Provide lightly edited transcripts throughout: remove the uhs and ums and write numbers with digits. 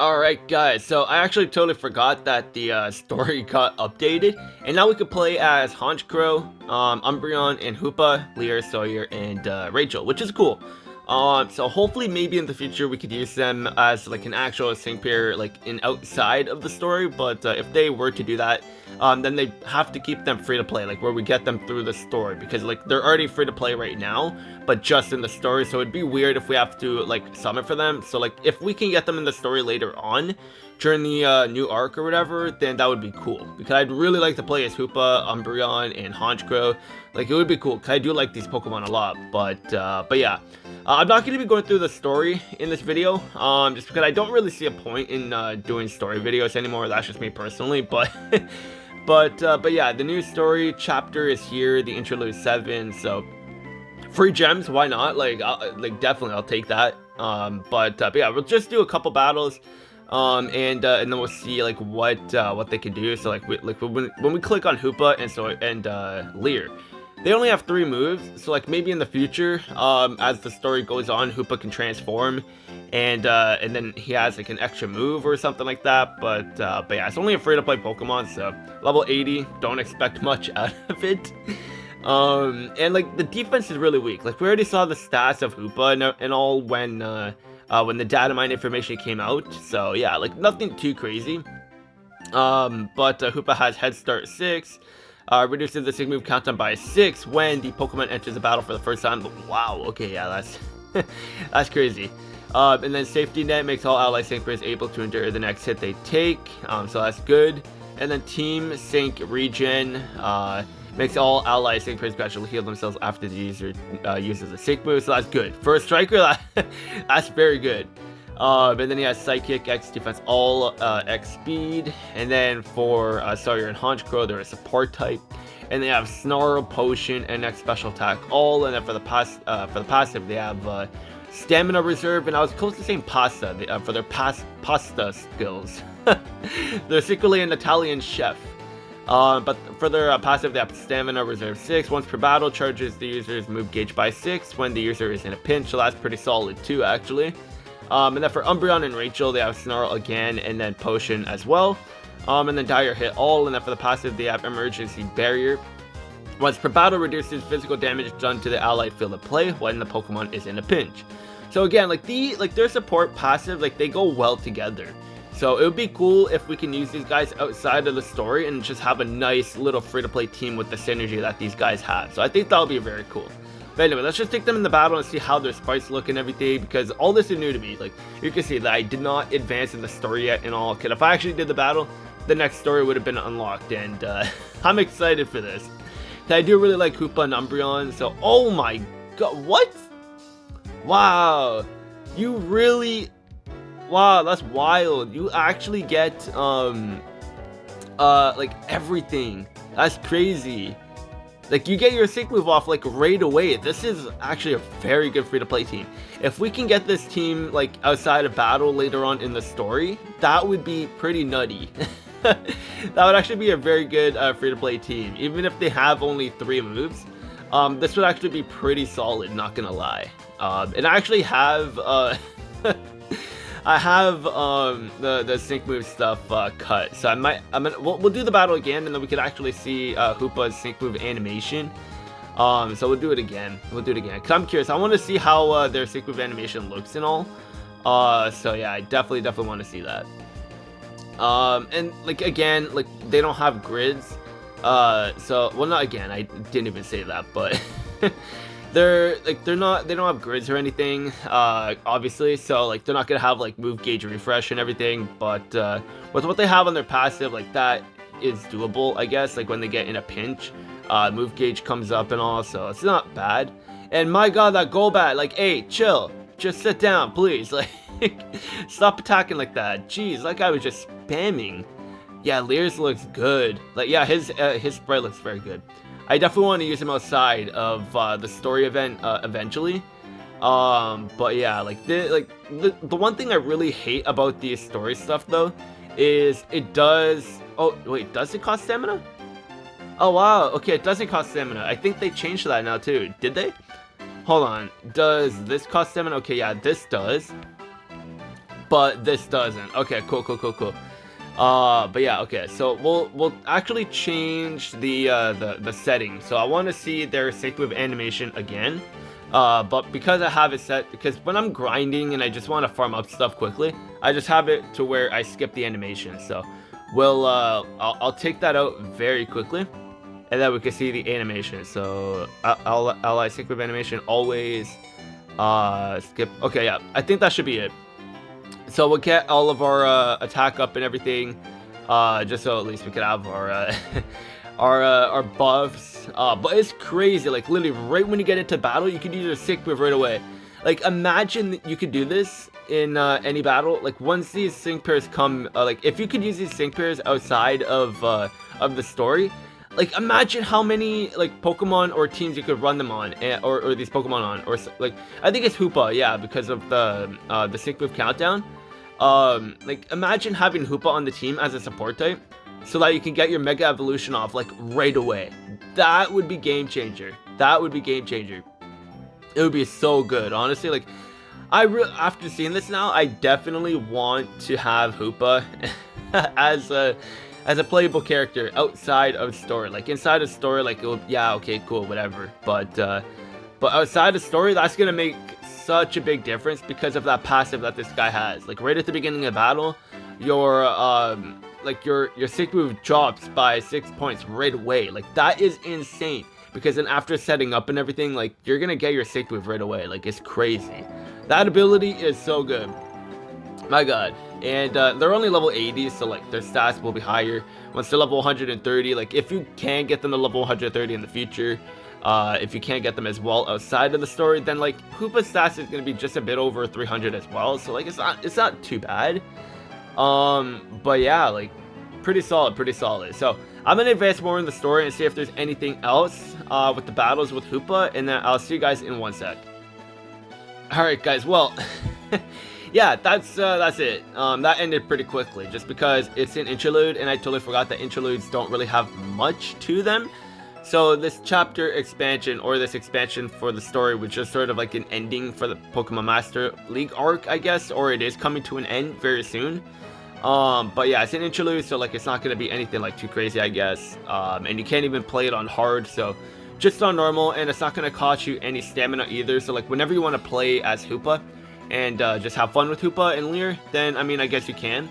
Alright guys, so I actually totally forgot that the story got updated, and now we can play as Honchkrow, Umbreon, and Hoopa, Lear, Sawyer, and Rachel, which is cool. So hopefully maybe in the future we could use them as like an actual sync pair like in outside of the story, but if they were to do that, then they have to keep them free to play, like where we get them through the story, because like they're already free to play right now, but just in the story, so it'd be weird if we have to like summon for them. So like if we can get them in the story later on, during the new arc or whatever, then that would be cool, because I'd really like to play as Hoopa, Umbreon, and Honchkrow. Like it would be cool, because I do like these Pokemon a lot, but yeah. I'm not going to be going through the story in this video, just because I don't really see a point in doing story videos anymore. That's just me personally, but but yeah, the new story chapter is here, the Interlude 7, so free gems, why not? Like definitely I'll take that. But yeah, we'll just do a couple battles, and then we'll see like what they can do. So like when we click on Hoopa and Lear, they only have 3 moves, so like maybe in the future, as the story goes on, Hoopa can transform, and then he has like an extra move or something like that. But yeah, it's only a free-to-play Pokemon, so level 80, don't expect much out of it. And like the defense is really weak. Like we already saw the stats of Hoopa and all when the data mine information came out. So yeah, like nothing too crazy. But Hoopa has Head Start 6. Reduces the sync move countdown by 6 when the Pokemon enters the battle for the first time. Wow, okay, yeah, that's that's crazy. And then Safety Net makes all ally sync players able to endure the next hit they take, so that's good. And then Team Sync Regen makes all ally sync players gradually heal themselves after the user uses a sync move, so that's good. For a striker, that's very good. And then he has Psychic, X Defense, all X Speed. And then for Sawyer and Honchkrow, they're a support type. And they have Snarl, Potion, and X Special Attack, all. And then for the passive, they have Stamina Reserve. And I was close to saying Pasta for their Pasta skills. They're secretly an Italian chef. But for their passive, they have Stamina Reserve 6. Once per battle, charges the user's move gauge by 6 when the user is in a pinch. So that's pretty solid too, actually. And then for Umbreon and Rachel, they have Snarl again, and then Potion as well. And then Dire Hit all, and then for the passive, they have Emergency Barrier. Once per battle, reduces physical damage done to the allied field of play when the Pokemon is in a pinch. So again, like their support passive, like they go well together. So it would be cool if we can use these guys outside of the story and just have a nice little free-to-play team with the synergy that these guys have. So I think that'll be very cool. But anyway, let's just take them in the battle and see how their sprites look and everything, because all this is new to me. Like, you can see that I did not advance in the story yet and all. Because if I actually did the battle, the next story would have been unlocked, and I'm excited for this. I do really like Hoopa and Umbreon, so oh my god, what? Wow, you really, wow, that's wild. You actually get like everything. That's crazy. Like, you get your sync move off, like, right away. This is actually a very good free-to-play team. If we can get this team, like, outside of battle later on in the story, that would be pretty nutty. That would actually be a very good free-to-play team. Even if they have only 3 moves, this would actually be pretty solid, not gonna lie. And I actually have, I have the sync move stuff cut, so we'll do the battle again, and then we could actually see Hoopa's sync move animation. So we'll do it again. Cause I'm curious. I want to see how their sync move animation looks and all. So yeah, I definitely want to see that. And like again, like they don't have grids. So well, not again. I didn't even say that, but. They don't have grids or anything, obviously, so like they're not gonna have like move gauge refresh and everything, but with what they have on their passive, like that is doable, I guess. Like when they get in a pinch, move gauge comes up and all, so it's not bad. And my god, that Golbat, like, hey, chill, just sit down, please. Like, stop attacking like that. Jeez, that guy was just spamming. Yeah, Lear's looks good. Like, yeah, his sprite looks very good. I definitely want to use him outside of the story event eventually. But yeah, like the one thing I really hate about the story stuff though is it does. Oh wait, does it cost stamina? Oh wow, okay, it doesn't cost stamina. I think they changed that now too. Did they? Hold on. Does this cost stamina? Okay, yeah, this does. but this doesn't. Okay, cool, cool, cool, cool. But yeah, okay. So we'll actually change the settings. So I want to see their sync move animation again. But because I have it set, because when I'm grinding and I just want to farm up stuff quickly, I just have it to where I skip the animation. So I'll take that out very quickly, and then we can see the animation. So ally sync move animation always skip. Okay, yeah, I think that should be it. So we'll get all of our attack up and everything, just so at least we can have our our buffs. But it's crazy, like literally right when you get into battle, you can use your sync move right away. Like imagine that you could do this in any battle. Like once these sync pairs come, like if you could use these sync pairs outside of the story, like imagine how many like Pokemon or teams you could run them on, or these Pokemon on, or like I think it's Hoopa, yeah, because of the sync move countdown. Like imagine having Hoopa on the team as a support type, so that you can get your Mega Evolution off like right away. That would be game changer. That would be game changer. It would be so good, honestly. Like after seeing this now, I definitely want to have Hoopa as a playable character outside of story. Like inside of story, like yeah, okay, cool, whatever. But outside of story, that's gonna make such a big difference because of that passive that this guy has. Like right at the beginning of battle, your sync move drops by 6 points right away. Like that is insane, because then after setting up and everything, like you're gonna get your sync move right away. Like it's crazy. That ability is so good, my god. And they're only level 80, so like their stats will be higher once they're level 130. Like if you can get them to level 130 in the future, if you can't get them as well outside of the story, then like Hoopa's stats is gonna be just a bit over 300 as well. So like it's not too bad. But yeah, like pretty solid, pretty solid. So I'm gonna advance more in the story and see if there's anything else with the battles with Hoopa, and then I'll see you guys in one sec. All right, guys. Well, yeah, that's it. That ended pretty quickly, just because it's an interlude, and I totally forgot that interludes don't really have much to them. So this chapter expansion, or this expansion for the story, was just sort of like an ending for the Pokemon Master League arc, I guess, or it is coming to an end very soon. But yeah, it's an interlude, so like it's not gonna be anything like too crazy, I guess. And you can't even play it on hard, so just on normal, and it's not gonna cost you any stamina either. So like whenever you want to play as Hoopa and just have fun with Hoopa and Lear, then I mean I guess you can.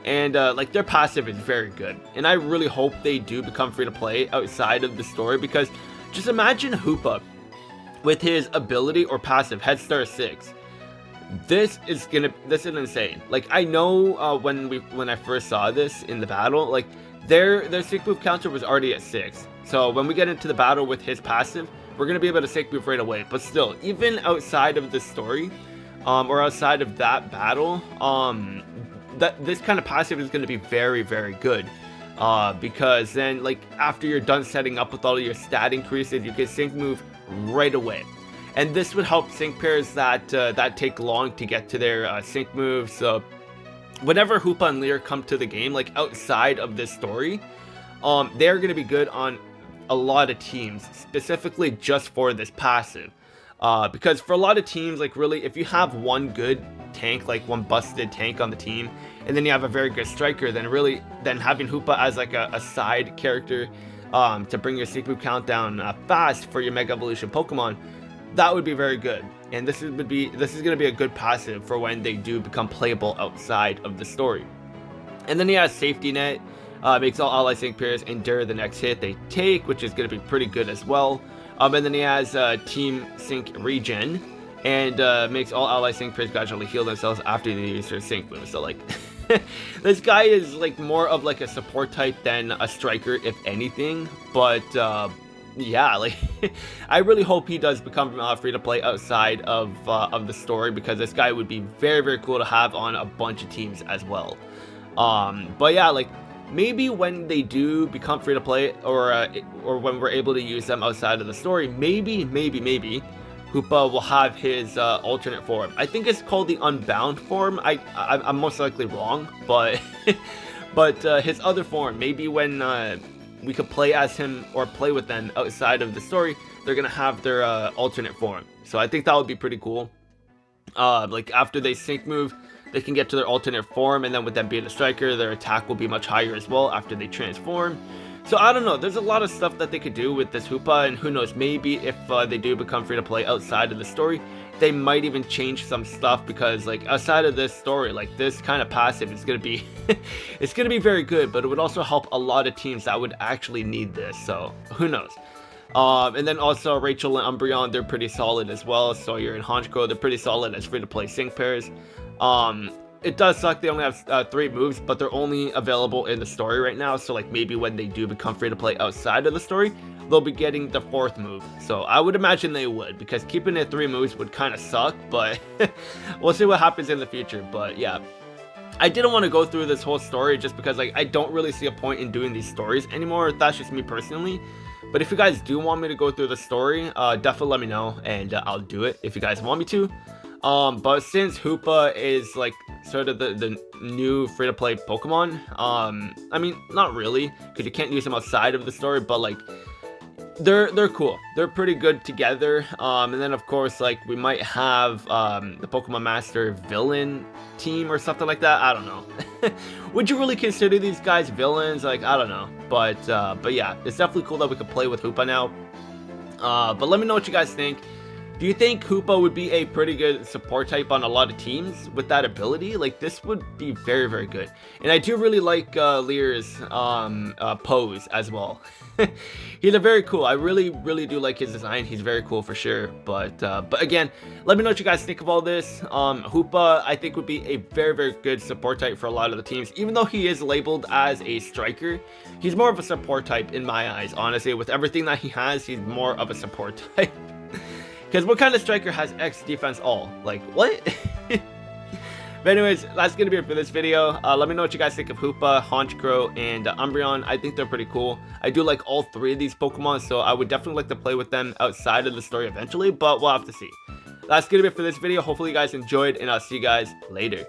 And like their passive is very good, and I really hope they do become free to play outside of the story, because just imagine Hoopa with his ability or passive Head Start 6. This is insane. Like I know when I first saw this in the battle, like their sync move counter was already at 6. So when we get into the battle with his passive, we're gonna be able to sync move right away. But still, even outside of the story, or outside of that battle, that this kind of passive is going to be very, very good, because then like after you're done setting up with all of your stat increases, you can sync move right away, and this would help sync pairs that take long to get to their sync moves. So whenever Hoopa and Lear come to the game, like outside of this story, they're going to be good on a lot of teams, specifically just for this passive. Because for a lot of teams, like really, if you have one good tank, like one busted tank on the team, and then you have a very good striker, then really, then having Hoopa as like a side character to bring your sync move countdown fast for your Mega Evolution Pokemon, that would be very good. And this is going to be a good passive for when they do become playable outside of the story. And then he has Safety Net, makes all ally sync pairs endure the next hit they take, which is going to be pretty good as well. And then he has Team Sync Regen, and makes all ally sync pairs gradually heal themselves after they use their sync move. So like, this guy is like more of like a support type than a striker, if anything. But yeah, like I really hope he does become free to play outside of the story, because this guy would be very, very cool to have on a bunch of teams as well. But yeah, like maybe when they do become free to play, or when we're able to use them outside of the story, maybe Hoopa will have his alternate form. I think it's called the Unbound form. I'm most likely wrong, but his other form, maybe when we could play as him or play with them outside of the story, they're gonna have their alternate form. So I think that would be pretty cool. Like after they sync move, they can get to their alternate form, and then with them being a striker, their attack will be much higher as well after they transform. So I don't know, there's a lot of stuff that they could do with this Hoopa, and who knows, maybe if they do become free to play outside of the story, they might even change some stuff, because like outside of this story, like this kind of passive is gonna be it's gonna be very good, but it would also help a lot of teams that would actually need this, so who knows. And then also Rachel and Umbreon, they're pretty solid as well. Sawyer and Honchkrow, they're pretty solid as free to play sync pairs. It does suck they only have 3 moves, but they're only available in the story right now, so like maybe when they do become free to play outside of the story, they'll be getting the 4th move. So I would imagine they would, because keeping it 3 moves would kind of suck, but we'll see what happens in the future. But yeah, I didn't want to go through this whole story just because like I don't really see a point in doing these stories anymore. That's just me personally. But if you guys do want me to go through the story, definitely let me know, and I'll do it if you guys want me to. But since Hoopa is like sort of the new free-to-play Pokemon, I mean, not really, because you can't use them outside of the story, but like they're cool. They're pretty good together. And then of course, like we might have the Pokemon Master villain team or something like that. I don't know. Would you really consider these guys villains? Like, I don't know. But yeah, it's definitely cool that we can play with Hoopa now. But let me know what you guys think. Do you think Hoopa would be a pretty good support type on a lot of teams with that ability? Like, this would be very, very good. And I do really like Lear's pose as well. He's a very cool. I really, really do like his design. He's very cool for sure. But again, let me know what you guys think of all this. Hoopa, I think, would be a very, very good support type for a lot of the teams. Even though he is labeled as a striker, he's more of a support type in my eyes. Honestly, with everything that he has, he's more of a support type. Because what kind of striker has X defense all? Like, what? But anyways, that's going to be it for this video. Let me know what you guys think of Hoopa, Honchkrow, and Umbreon. I think they're pretty cool. I do like all 3 of these Pokemon, so I would definitely like to play with them outside of the story eventually, but we'll have to see. That's going to be it for this video. Hopefully you guys enjoyed, and I'll see you guys later.